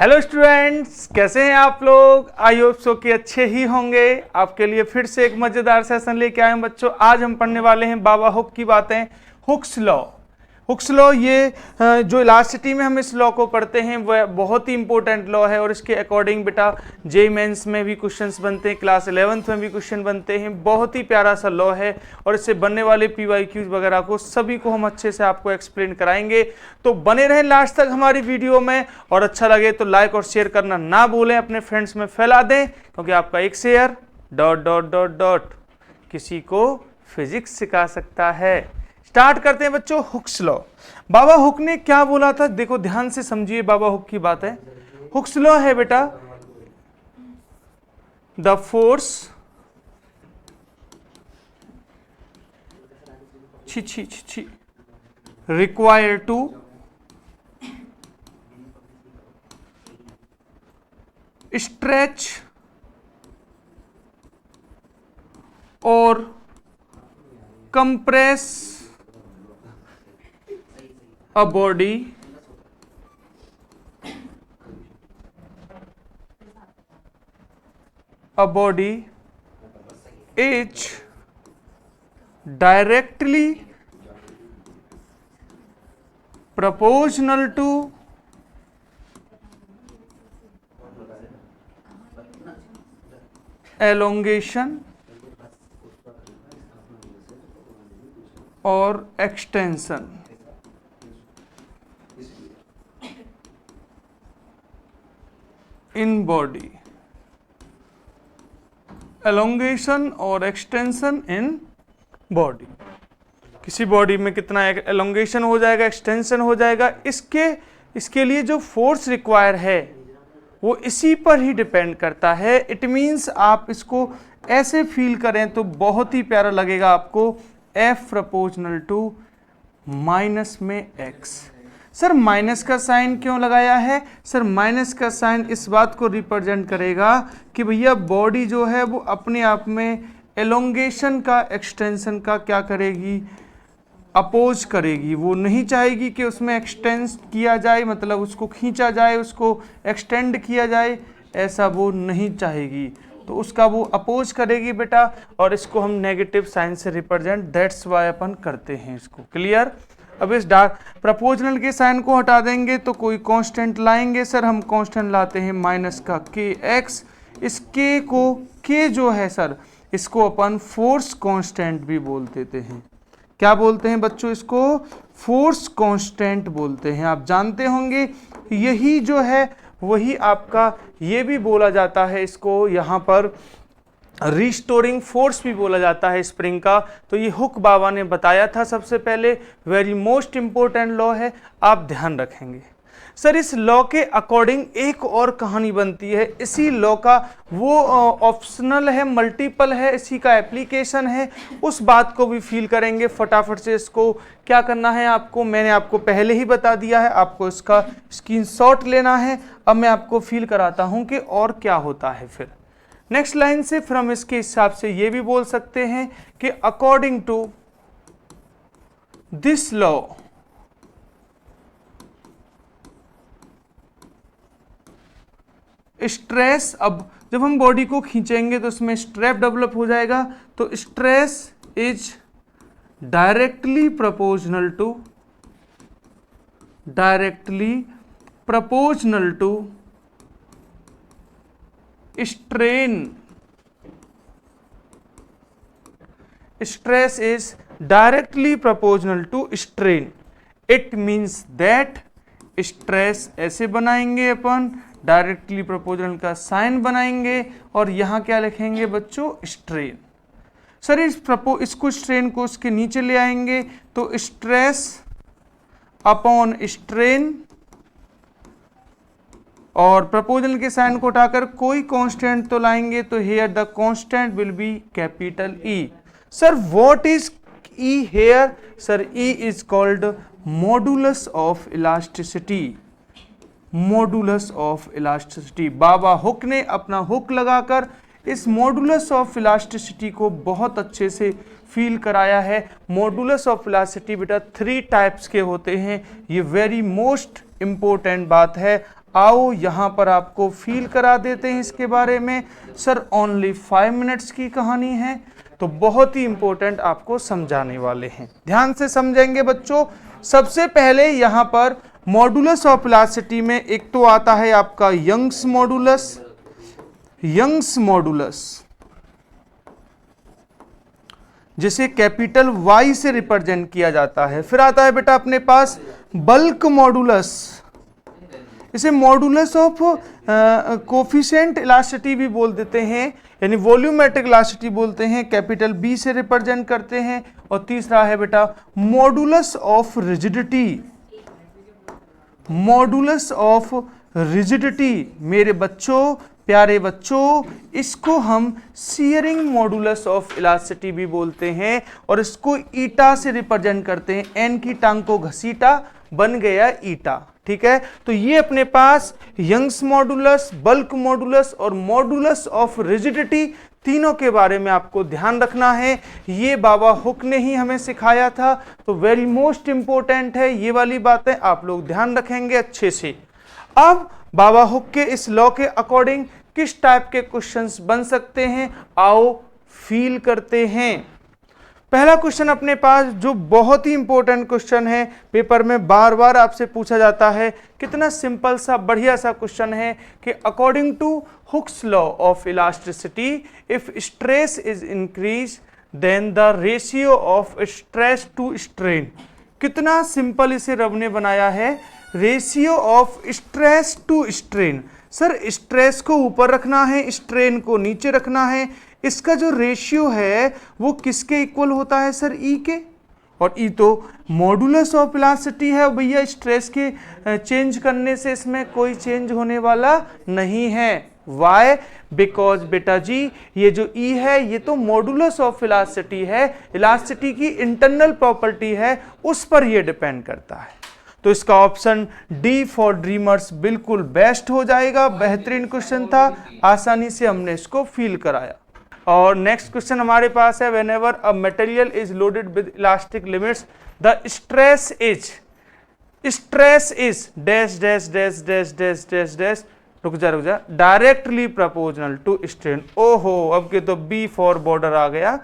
Hello students, कैसे हैं आप लोग। आई होप सो कि अच्छे ही होंगे। आपके लिए फिर से एक मजेदार सेशन लेके आए हैं बच्चों। आज हम पढ़ने वाले हैं बाबा हुक की बातें, हुक्स लॉ। हुक्स लॉ ये जो इलास्टिसिटी में हम इस लॉ को पढ़ते हैं वह बहुत ही इंपॉर्टेंट लॉ है और इसके अकॉर्डिंग बेटा जेईई मेंस में भी क्वेश्चंस बनते हैं, क्लास 11th में भी क्वेश्चन बनते हैं। बहुत ही प्यारा सा लॉ है और इससे बनने वाले पीवाईक्यूज वगैरह को सभी को हम अच्छे से आपको एक्सप्लेन कराएंगे। तो बने रहें लास्ट तक हमारी वीडियो में और अच्छा लगे तो लाइक और शेयर करना ना भूलें, अपने फ्रेंड्स में फैला दें, क्योंकि आपका एक शेयर ... किसी को फिजिक्स सिखा सकता है। स्टार्ट करते हैं बच्चों हुक्स लॉ। बाबा हुक ने क्या बोला था, देखो ध्यान से समझिए बाबा हुक की बात है। हुक्स लॉ है बेटा, the force required to stretch or compress a body is directly proportional to elongation और एक्सटेंशन। इन बॉडी, एलोंगेशन और एक्सटेंशन इन बॉडी। किसी बॉडी में कितना एलोंगेशन हो जाएगा, एक्सटेंशन हो जाएगा, इसके लिए जो फोर्स रिक्वायर है वो इसी पर ही डिपेंड करता है। इट मीन्स आप इसको ऐसे फील करें तो बहुत ही प्यारा लगेगा आपको, F प्रोपोर्शनल टू माइनस में x। सर माइनस का साइन क्यों लगाया है? सर माइनस का साइन इस बात को रिप्रेजेंट करेगा कि भैया बॉडी जो है वो अपने आप में एलोंगेशन का, एक्सटेंशन का क्या करेगी, अपोज करेगी। वो नहीं चाहेगी कि उसमें एक्सटेंड किया जाए, मतलब उसको खींचा जाए, उसको एक्सटेंड किया जाए, ऐसा वो नहीं चाहेगी, तो उसका वो अपोज करेगी बेटा। और इसको हम नेगेटिव साइन से रिप्रेजेंट, दैट्स वाई अपन करते हैं इसको। क्लियर? अब इस प्रपोजनल के साइन को हटा देंगे तो कोई कांस्टेंट लाएंगे। सर हम कांस्टेंट लाते हैं माइनस का kx। इस k को, k जो है सर इसको अपन फोर्स कांस्टेंट भी बोल देते हैं। क्या बोलते हैं बच्चों? इसको फोर्स कांस्टेंट बोलते हैं। आप जानते होंगे यही जो है वही आपका ये भी बोला जाता है, इसको यहाँ पर रिस्टोरिंग फोर्स भी बोला जाता है स्प्रिंग का। तो ये हुक बाबा ने बताया था सबसे पहले, वेरी मोस्ट इंपॉर्टेंट लॉ है, आप ध्यान रखेंगे। सर इस लॉ के अकॉर्डिंग एक और कहानी बनती है। इसी लॉ का वो ऑप्शनल है, मल्टीपल है, इसी का एप्लीकेशन है, उस बात को भी फील करेंगे। फटाफट से इसको क्या करना है आपको, मैंने आपको पहले ही बता दिया है, आपको इसका स्क्रीनशॉट लेना है। अब मैं आपको फील कराता हूं कि और क्या होता है। फिर नेक्स्ट लाइन से फिर हम इसके हिसाब से ये भी बोल सकते हैं कि according to this law stress, अब जब हम बॉडी को खींचेंगे तो उसमें स्ट्रेप डेवलप हो जाएगा, तो stress is directly proportional to strain. Stress is directly proportional to strain. It means that stress ऐसे बनाएंगे अपन, डायरेक्टली प्रोपोर्शनल का साइन बनाएंगे और यहां क्या लिखेंगे बच्चों, स्ट्रेन। सर इसको स्ट्रेन को उसके नीचे ले आएंगे तो स्ट्रेस अपॉन स्ट्रेन, और प्रोपोर्शनल के साइन को उठाकर कोई कांस्टेंट तो लाएंगे, तो here the constant will be capital E। Sir what is E here? Sir E is called modulus of elasticity. Modulus of elasticity, Baba hook ने अपना हुक लगाकर इस मॉडुलस ऑफ इलास्टिसिटी को बहुत अच्छे से फील कराया है। मॉडुलस ऑफ इलास्टिसिटी बेटा 3 टाइप्स के होते हैं, ये वेरी मोस्ट इंपॉर्टेंट बात है, आओ यहाँ पर आपको फील करा देते हैं इसके बारे में। सर ओनली 5 मिनट्स की कहानी है, तो बहुत ही इंपॉर्टेंट आपको समझाने वाले हैं, ध्यान से समझेंगे बच्चों। सबसे पहले यहाँ पर मॉडुलस ऑफ इलास्टिसिटी में एक तो आता है आपका यंग्स मॉडुलस, यंग्स मॉडुलस जिसे कैपिटल Y से रिप्रेजेंट किया जाता है। फिर आता है बेटा अपने पास बल्क मॉडुलस, इसे मॉडुलस ऑफ कोफिशिएंट इलास्टिसिटी भी बोल देते हैं, यानी वॉल्यूमेट्रिक इलास्टिसिटी बोलते हैं, कैपिटल B से रिप्रेजेंट करते हैं। और तीसरा है बेटा modulus of rigidity, modulus of rigidity मेरे बच्चों, प्यारे बच्चों, इसको हम शियरिंग मॉडुलस ऑफ इलास्टिसिटी भी बोलते हैं और इसको ईटा से रिप्रेजेंट करते हैं। एन की टांग को घसीटा, बन गया ईटा, ठीक है। तो ये अपने पास यंग्स मॉडुलस, बल्क मॉडुलस और मॉडुलस ऑफ रिजिडिटी, तीनों के बारे में आपको ध्यान रखना है। ये बाबा हुक ने ही हमें सिखाया था, तो वेरी मोस्ट इंपॉर्टेंट है, ये वाली बातें आप लोग ध्यान रखेंगे अच्छे से। अब बाबा हुक के इस लॉ के अकॉर्डिंग किस टाइप के क्वेश्चंस बन सकते हैं, आओ फील करते हैं। पहला क्वेश्चन अपने पास जो बहुत ही इंपॉर्टेंट क्वेश्चन है, पेपर में बार बार आपसे पूछा जाता है, कितना सिंपल सा बढ़िया सा क्वेश्चन है कि according to Hooke's law of elasticity if stress is increase then the ratio of stress to strain. कितना सिंपल इसे रब ने बनाया है, ratio of stress to strain. Sir stress को ऊपर रखना है, स्ट्रेन को नीचे रखना है, इसका जो रेशियो है वो किसके इक्वल होता है सर, ई के। और ई तो मॉडुलस ऑफ इलास्टिसिटी है भैया, स्ट्रेस के चेंज करने से इसमें कोई चेंज होने वाला नहीं है। वाई? बिकॉज बेटा जी ये जो ई है ये तो मॉडुलस ऑफ इलास्टिसिटी है, इलास्टिसिटी की इंटरनल प्रॉपर्टी है, उस पर ये डिपेंड करता है। तो इसका ऑप्शन डी फॉर ड्रीमर्स बिल्कुल बेस्ट हो जाएगा। बेहतरीन क्वेश्चन था, आसानी से हमने इसको फील कराया। और नेक्स्ट क्वेश्चन हमारे पास है, when ever a material is loaded with elastic limits the stress is dash dash dash dash dash dash dash, रुक जा डायरेक्टली प्रोपोर्शनल टू स्ट्रेन। ओहो, अब के तो बी फॉर बॉर्डर आ गया,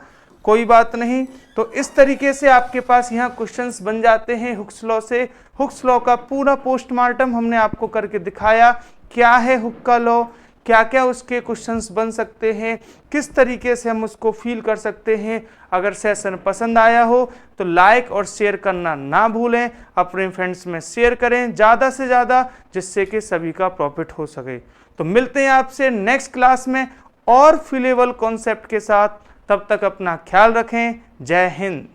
कोई बात नहीं। तो इस तरीके से आपके पास यहाँ क्वेश्चंस बन जाते हैं हुक्स लॉ से। हुक्स लॉ का पूरा पोस्टमार्टम हमने आपको करके दिखाया, क्या है हुक का लॉ, क्या क्या उसके क्वेश्चंस बन सकते हैं, किस तरीके से हम उसको फील कर सकते हैं। अगर सेशन पसंद आया हो तो लाइक और शेयर करना ना भूलें, अपने फ्रेंड्स में शेयर करें ज़्यादा से ज़्यादा, जिससे कि सभी का प्रॉफिट हो सके। तो मिलते हैं आपसे नेक्स्ट क्लास में और फीलेबल कॉन्सेप्ट के साथ, तब तक अपना ख्याल रखें। जय हिंद।